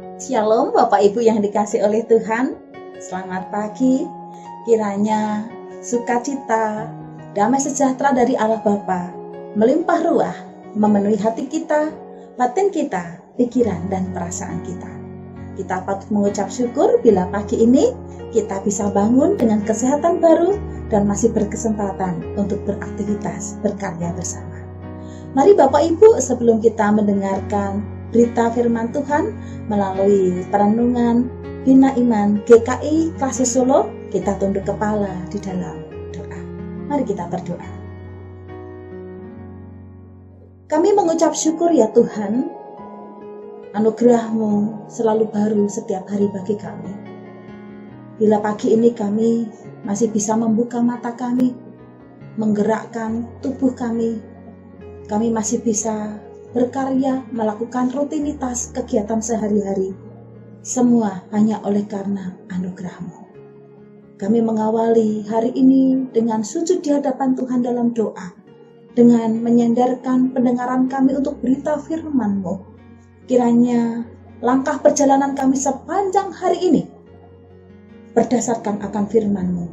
Shalom Bapak Ibu yang dikasih oleh Tuhan. Selamat pagi. Kiranya sukacita, damai sejahtera dari Allah Bapa melimpah ruah memenuhi hati kita, batin kita, pikiran dan perasaan kita. Kita patut mengucap syukur bila pagi ini kita bisa bangun dengan kesehatan baru dan masih berkesempatan untuk beraktivitas berkarya bersama. Mari Bapak Ibu, sebelum kita mendengarkan berita firman Tuhan melalui perenungan Bina Iman GKI Klase Solo, kita tunduk kepala di dalam doa. Mari kita berdoa. Kami mengucap syukur ya Tuhan, anugerah-Mu selalu baru setiap hari bagi kami. Bila pagi ini kami masih bisa membuka mata kami, menggerakkan tubuh kami masih bisa berkarya, melakukan rutinitas kegiatan sehari-hari. Semua hanya oleh karena anugerah-Mu. Kami mengawali hari ini dengan sujud di hadapan Tuhan dalam doa, dengan menyandarkan pendengaran kami untuk berita firman-Mu. Kiranya langkah perjalanan kami sepanjang hari ini berdasarkan akan firman-Mu,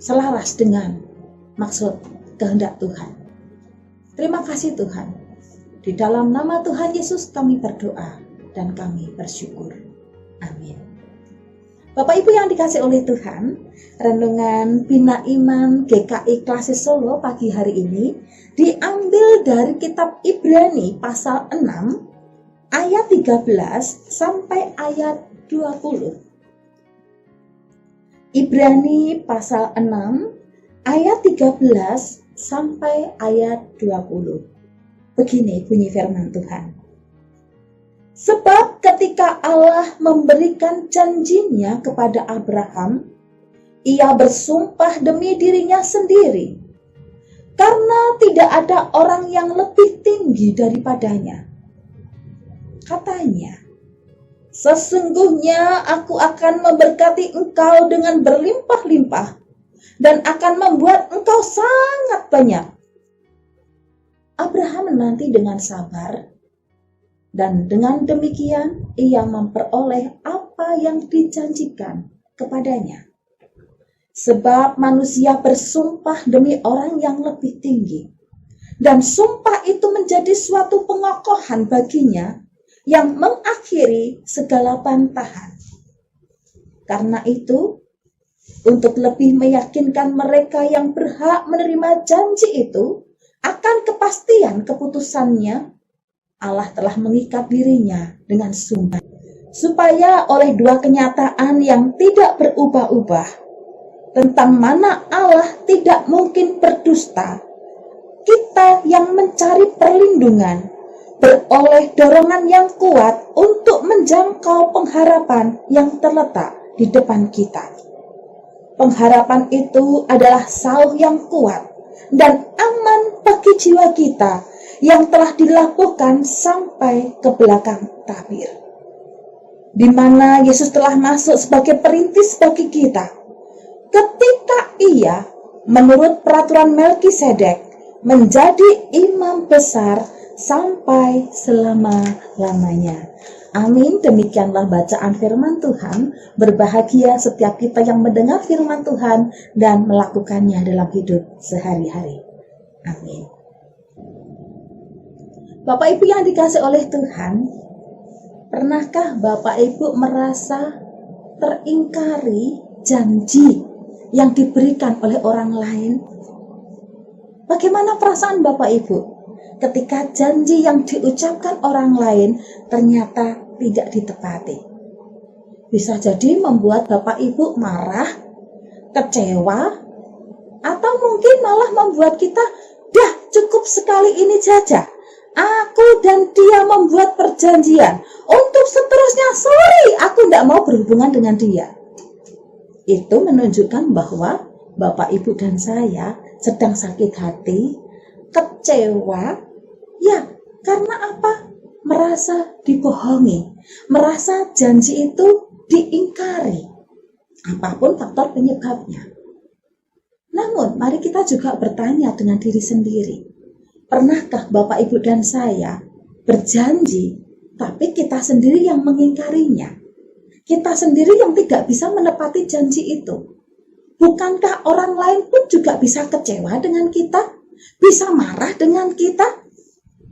selaras dengan maksud kehendak Tuhan. Terima kasih Tuhan. Di dalam nama Tuhan Yesus kami berdoa dan kami bersyukur. Amin. Bapak Ibu yang dikasih oleh Tuhan, renungan Bina Iman GKI Klase Solo pagi hari ini diambil dari kitab Ibrani pasal 6 ayat 13 sampai ayat 20. Ibrani pasal 6 ayat 13 sampai ayat 20. Begini bunyi firman Tuhan. Sebab ketika Allah memberikan janjinya kepada Abraham, ia bersumpah demi dirinya sendiri, karena tidak ada orang yang lebih tinggi daripadanya. Katanya, sesungguhnya aku akan memberkati engkau dengan berlimpah-limpah, dan akan membuat engkau sangat banyak. Abraham menanti dengan sabar, dan dengan demikian ia memperoleh apa yang dijanjikan kepadanya. Sebab manusia bersumpah demi orang yang lebih tinggi, dan sumpah itu menjadi suatu pengokohan baginya yang mengakhiri segala bantahan. Karena itu, untuk lebih meyakinkan mereka yang berhak menerima janji itu akan kepastian keputusannya, Allah telah mengikat dirinya dengan sumpah, supaya oleh dua kenyataan yang tidak berubah-ubah, tentang mana Allah tidak mungkin berdusta, kita yang mencari perlindungan beroleh dorongan yang kuat untuk menjangkau pengharapan yang terletak di depan kita. Pengharapan itu adalah sauh yang kuat dan aman bagi jiwa kita yang telah dilabuhkan sampai ke belakang tabir, di mana Yesus telah masuk sebagai perintis bagi kita. Ketika ia, menurut peraturan Melkisedek, menjadi imam besar sampai selama-lamanya. Amin. Demikianlah bacaan firman Tuhan. Berbahagia setiap kita yang mendengar firman Tuhan dan melakukannya dalam hidup sehari-hari. Amin. Bapak Ibu yang dikasih oleh Tuhan, pernahkah Bapak Ibu merasa teringkari janji yang diberikan oleh orang lain? Bagaimana perasaan Bapak Ibu ketika janji yang diucapkan orang lain ternyata tidak ditepati? Bisa jadi membuat Bapak Ibu marah, kecewa, atau mungkin malah membuat kita, dah cukup sekali ini saja. Aku dan dia membuat perjanjian. Untuk seterusnya, sorry, aku tidak mau berhubungan dengan dia. Itu menunjukkan bahwa Bapak Ibu dan saya sedang sakit hati, kecewa, ya karena apa? Merasa dibohongi, merasa janji itu diingkari, apapun faktor penyebabnya. Namun mari kita juga bertanya dengan diri sendiri, pernahkah Bapak Ibu dan saya berjanji tapi kita sendiri yang mengingkarinya. Kita sendiri yang tidak bisa menepati janji itu. Bukankah orang lain pun juga bisa kecewa dengan kita? Bisa marah dengan kita?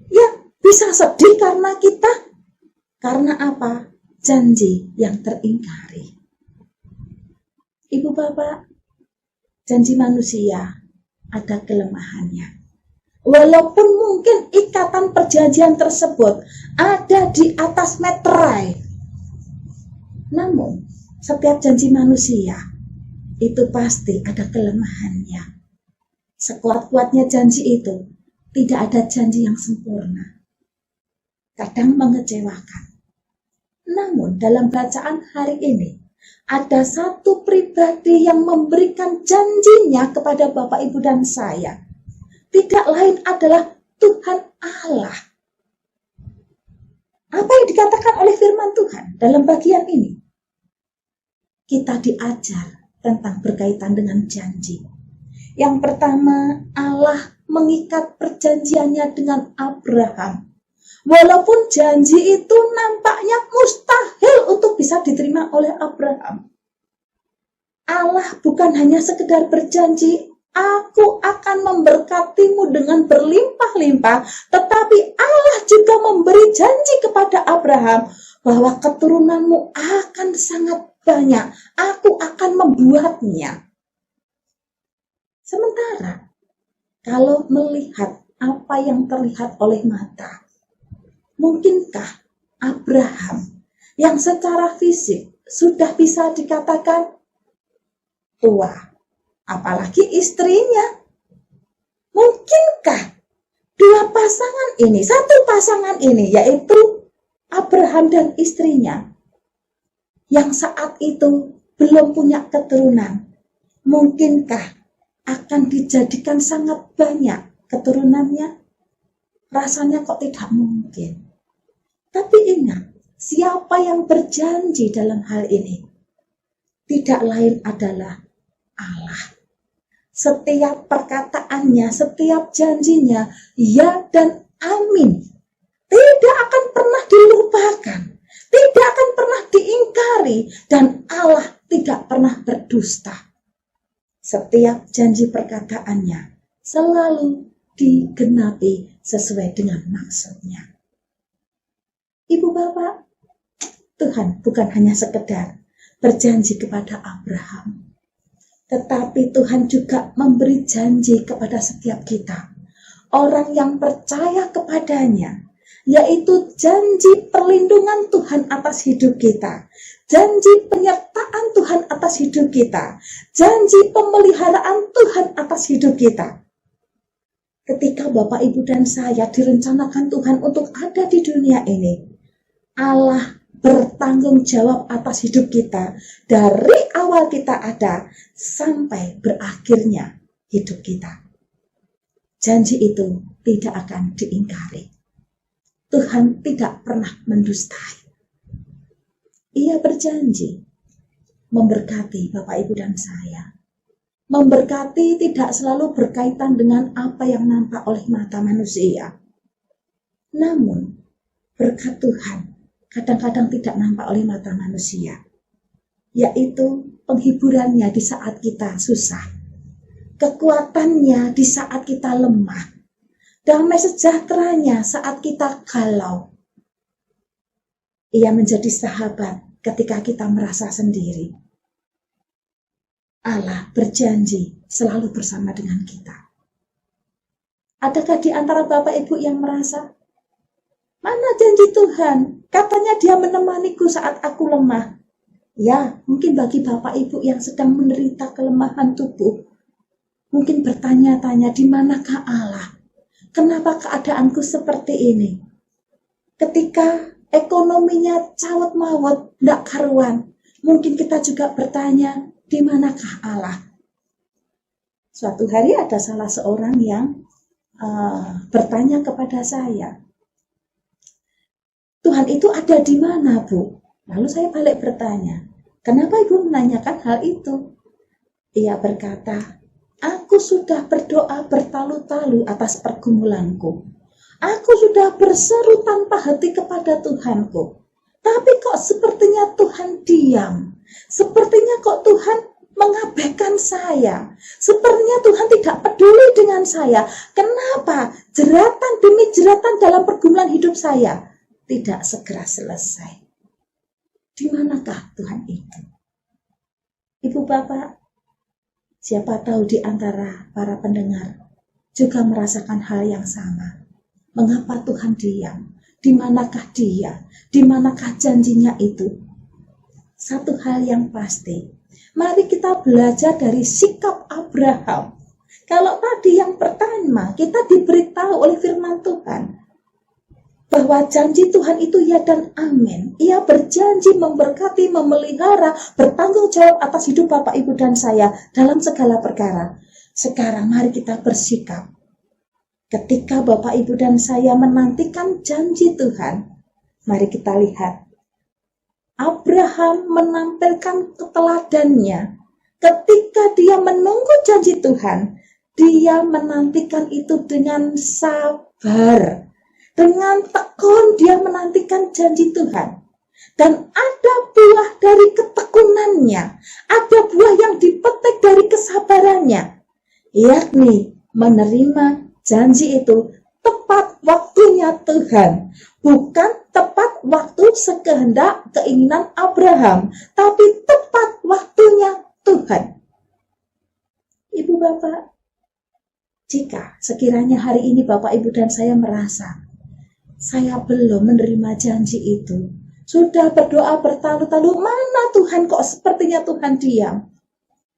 Ya, bisa sedih karena kita. Karena apa? Janji yang teringkari. Ibu bapak, janji manusia ada kelemahannya. Walaupun mungkin ikatan perjanjian tersebut ada di atas meterai, namun setiap janji manusia itu pasti ada kelemahannya. Sekuat-kuatnya janji itu, tidak ada janji yang sempurna. Kadang mengecewakan. Namun dalam bacaan hari ini, ada satu pribadi yang memberikan janjinya kepada Bapak, Ibu, dan saya. Tidak lain adalah Tuhan Allah. Apa yang dikatakan oleh firman Tuhan dalam bagian ini? Kita diajar tentang berkaitan dengan janji. Yang pertama, Allah mengikat perjanjiannya dengan Abraham. Walaupun janji itu nampaknya mustahil untuk bisa diterima oleh Abraham. Allah bukan hanya sekedar berjanji, aku akan memberkatimu dengan berlimpah-limpah, tetapi Allah juga memberi janji kepada Abraham bahwa keturunanmu akan sangat banyak, aku akan membuatnya. Sementara, kalau melihat apa yang terlihat oleh mata, mungkinkah Abraham yang secara fisik sudah bisa dikatakan tua, apalagi istrinya? Mungkinkah satu pasangan ini, yaitu Abraham dan istrinya, yang saat itu belum punya keturunan, mungkinkah akan dijadikan sangat banyak keturunannya? Rasanya kok tidak mungkin. Tapi ingat, siapa yang berjanji dalam hal ini? Tidak lain adalah Allah. Setiap perkataannya, setiap janjinya, ya dan amin. Tidak akan pernah dilupakan, tidak akan pernah diingkari, dan Allah tidak pernah berdusta. Setiap janji perkataannya selalu digenapi sesuai dengan maksudnya. Ibu bapak, Tuhan bukan hanya sekedar berjanji kepada Abraham, tetapi Tuhan juga memberi janji kepada setiap kita, orang yang percaya kepadanya, yaitu janji perlindungan Tuhan atas hidup kita, janji penyertaan Tuhan atas hidup kita, janji pemeliharaan Tuhan atas hidup kita. Ketika Bapak, Ibu, dan saya direncanakan Tuhan untuk ada di dunia ini, Allah bertanggung jawab atas hidup kita dari awal kita ada sampai berakhirnya hidup kita. Janji itu tidak akan diingkari. Tuhan tidak pernah mendustai. Ia berjanji memberkati Bapak, Ibu, dan saya. Memberkati tidak selalu berkaitan dengan apa yang nampak oleh mata manusia. Namun, berkat Tuhan kadang-kadang tidak nampak oleh mata manusia, yaitu penghiburannya di saat kita susah, kekuatannya di saat kita lemah, damai sejahteranya saat kita galau. Ia menjadi sahabat ketika kita merasa sendiri. Allah berjanji selalu bersama dengan kita. Adakah di antara Bapak Ibu yang merasa, mana janji Tuhan? Katanya dia menemaniku saat aku lemah. Ya, mungkin bagi Bapak Ibu yang sedang menderita kelemahan tubuh, mungkin bertanya-tanya, di manakah Allah? Kenapa keadaanku seperti ini? Ketika ekonominya cawet mawet, tidak karuan, mungkin kita juga bertanya, di manakah Allah? Suatu hari ada salah seorang yang bertanya kepada saya, Tuhan itu ada di mana, Bu? Lalu saya balik bertanya, kenapa Ibu menanyakan hal itu? Ia berkata, aku sudah berdoa bertalu-talu atas pergumulanku. Aku sudah berseru tanpa henti kepada Tuhanku. Tapi kok sepertinya Tuhan diam. Sepertinya kok Tuhan mengabaikan saya. Sepertinya Tuhan tidak peduli dengan saya. Kenapa jeratan demi jeratan dalam pergumulan hidup saya tidak segera selesai? Di manakah Tuhan itu? Ibu Bapak, siapa tahu di antara para pendengar juga merasakan hal yang sama. Mengapa Tuhan diam? Di manakah Dia? Di manakah janjinya itu? Satu hal yang pasti, mari kita belajar dari sikap Abraham. Kalau tadi yang pertama, kita diberitahu oleh firman Tuhan bahwa janji Tuhan itu ya dan amin. Ia berjanji memberkati, memelihara, bertanggung jawab atas hidup Bapak, Ibu, dan saya dalam segala perkara. Sekarang mari kita bersikap. Ketika Bapak, Ibu, dan saya menantikan janji Tuhan, mari kita lihat. Abraham menampilkan keteladannya. Ketika dia menunggu janji Tuhan, dia menantikan itu dengan sabar. Dengan tekun dia menantikan janji Tuhan. Dan ada buah dari ketekunannya. Ada buah yang dipetik dari kesabarannya. Yakni menerima janji itu tepat waktunya Tuhan. Bukan tepat waktu sekehendak keinginan Abraham. Tapi tepat waktunya Tuhan. Ibu Bapak, jika sekiranya hari ini Bapak, Ibu, dan saya merasa saya belum menerima janji itu, sudah berdoa bertalu-talu, mana Tuhan, kok sepertinya Tuhan diam?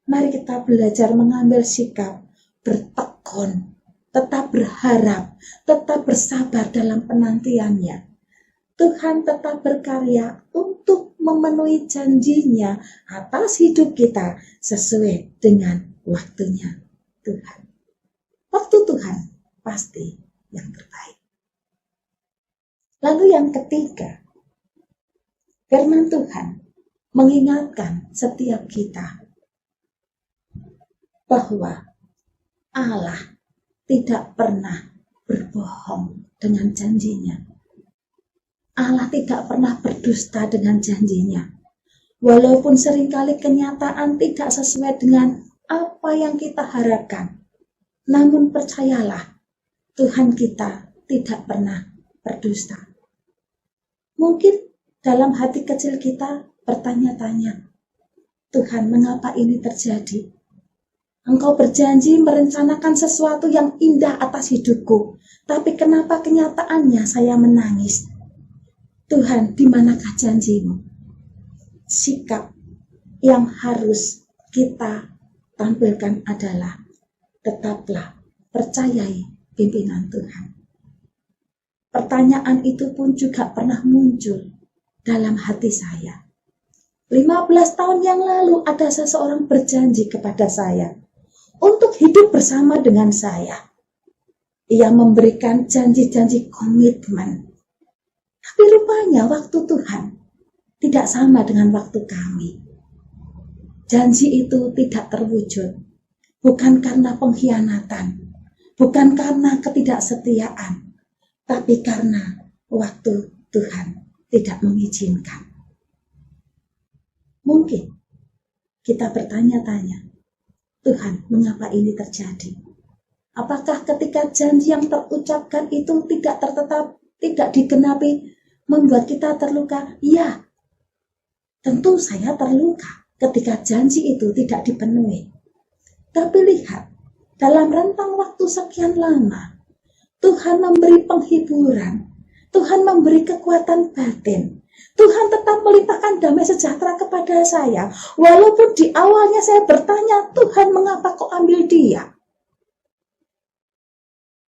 Mari kita belajar mengambil sikap bertekun, tetap berharap, tetap bersabar dalam penantiannya. Tuhan tetap berkarya untuk memenuhi janjinya atas hidup kita sesuai dengan waktunya Tuhan. Waktu Tuhan pasti yang terbaik. Lalu yang ketiga, firman Tuhan mengingatkan setiap kita bahwa Allah tidak pernah berbohong dengan janjinya. Allah tidak pernah berdusta dengan janjinya. Walaupun seringkali kenyataan tidak sesuai dengan apa yang kita harapkan. Namun percayalah, Tuhan kita tidak pernah berdusta. Mungkin dalam hati kecil kita bertanya-tanya, Tuhan, mengapa ini terjadi? Engkau berjanji merencanakan sesuatu yang indah atas hidupku, tapi kenapa kenyataannya saya menangis? Tuhan, di manakah janjimu? Sikap yang harus kita tampilkan adalah tetaplah percayai pimpinan Tuhan. Pertanyaan itu pun juga pernah muncul dalam hati saya. 15 tahun yang lalu ada seseorang berjanji kepada saya untuk hidup bersama dengan saya. Ia memberikan janji-janji komitmen. Tapi rupanya waktu Tuhan tidak sama dengan waktu kami. Janji itu tidak terwujud. Bukan karena pengkhianatan. Bukan karena ketidaksetiaan. Tapi karena waktu Tuhan tidak mengizinkan. Mungkin kita bertanya-tanya, Tuhan, mengapa ini terjadi? Apakah ketika janji yang terucapkan itu tidak digenapi, membuat kita terluka? Ya, tentu saya terluka ketika janji itu tidak dipenuhi. Tapi lihat, dalam rentang waktu sekian lama, Tuhan memberi penghiburan, Tuhan memberi kekuatan batin, Tuhan tetap melimpahkan damai sejahtera kepada saya. Walaupun di awalnya saya bertanya, Tuhan, mengapa kau ambil dia?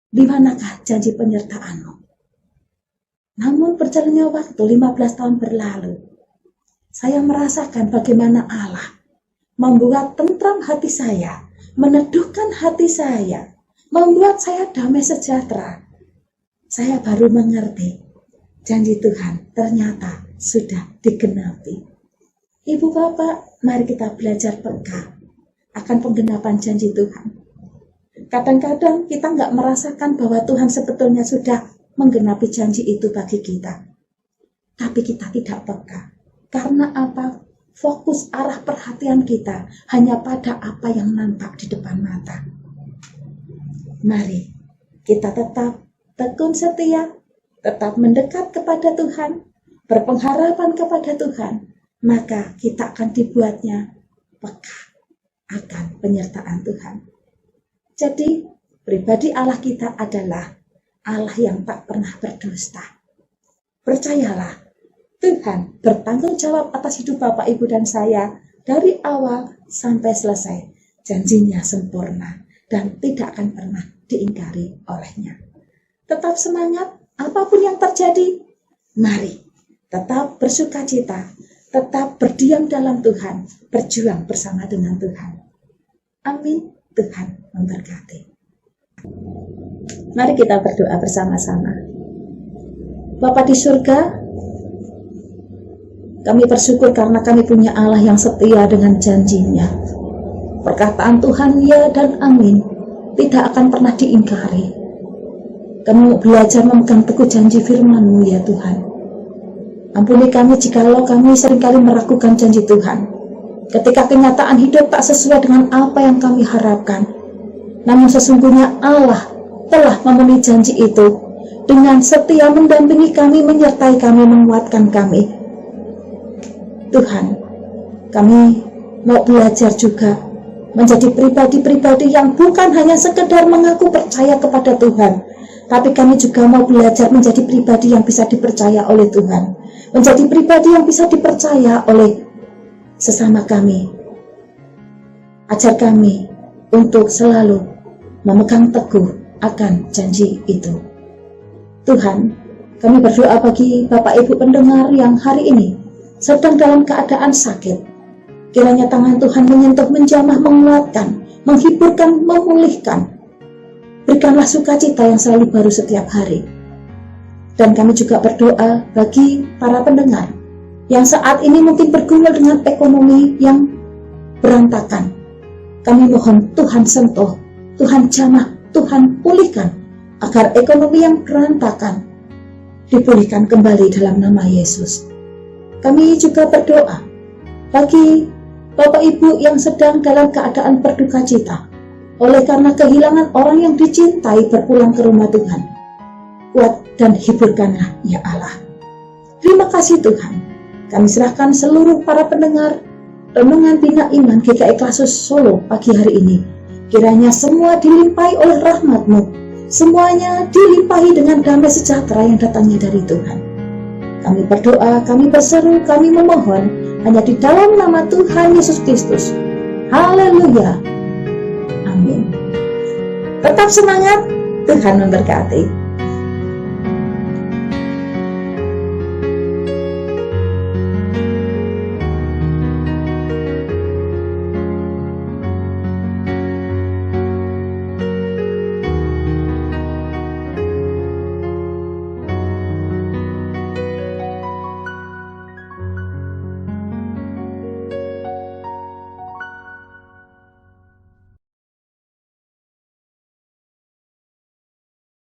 Di manakah janji penyertaan-Mu? Namun berjalannya waktu 15 tahun berlalu, saya merasakan bagaimana Allah membuat tentram hati saya, meneduhkan hati saya, membuat saya damai sejahtera. Saya baru mengerti, janji Tuhan ternyata sudah digenapi. Ibu Bapak, mari kita belajar peka akan penggenapan janji Tuhan. Kadang-kadang kita nggak merasakan bahwa Tuhan sebetulnya sudah menggenapi janji itu bagi kita. Tapi kita tidak peka. Karena apa? Fokus arah perhatian kita hanya pada apa yang nampak di depan mata. Mari kita tetap tekun setia, tetap mendekat kepada Tuhan, berpengharapan kepada Tuhan, maka kita akan dibuatnya peka akan penyertaan Tuhan. Jadi, pribadi Allah kita adalah Allah yang tak pernah berdusta. Percayalah, Tuhan bertanggung jawab atas hidup Bapak, Ibu, dan saya dari awal sampai selesai. Janjinya sempurna dan tidak akan pernah diingkari olehnya. Tetap semangat, apapun yang terjadi. Mari, tetap bersukacita, tetap berdiam dalam Tuhan, berjuang bersama dengan Tuhan. Amin. Tuhan memberkati. Mari kita berdoa bersama-sama. Bapa di surga, kami bersyukur karena kami punya Allah yang setia dengan janjinya. Perkataan Tuhan ya dan amin, tidak akan pernah diingkari. Kami mau belajar memegang teguh janji firman-Mu ya Tuhan. Ampuni kami jikalau kami seringkali meragukan janji Tuhan. Ketika kenyataan hidup tak sesuai dengan apa yang kami harapkan. Namun sesungguhnya Allah telah memenuhi janji itu dengan setia mendampingi kami, menyertai kami, menguatkan kami. Tuhan, kami mau belajar juga menjadi pribadi-pribadi yang bukan hanya sekedar mengaku percaya kepada Tuhan, tapi kami juga mau belajar menjadi pribadi yang bisa dipercaya oleh Tuhan, menjadi pribadi yang bisa dipercaya oleh sesama kami. Ajar kami untuk selalu memegang teguh akan janji itu. Tuhan, kami berdoa bagi Bapak Ibu pendengar yang hari ini sedang dalam keadaan sakit. Kiranya tangan Tuhan menyentuh, menjamah, menguatkan, menghiburkan, memulihkan. Berikanlah sukacita yang selalu baru setiap hari. Dan kami juga berdoa bagi para pendengar yang saat ini mungkin bergumul dengan ekonomi yang berantakan. Kami mohon Tuhan sentuh, Tuhan jamah, Tuhan pulihkan, agar ekonomi yang berantakan dipulihkan kembali dalam nama Yesus. Kami juga berdoa bagi Bapak Ibu yang sedang dalam keadaan berduka cita, oleh karena kehilangan orang yang dicintai berpulang ke rumah Tuhan. Kuat dan hiburkanlah ya Allah. Terima kasih Tuhan. Kami serahkan seluruh para pendengar Renungan Bina Iman GKI Klasus Solo pagi hari ini. Kiranya semua dilimpahi oleh rahmat-Mu. Semuanya dilimpahi dengan damai sejahtera yang datangnya dari Tuhan. Kami berdoa, kami berseru, kami memohon hanya di dalam nama Tuhan Yesus Kristus. Haleluya. Amin. Tetap semangat, Tuhan memberkati.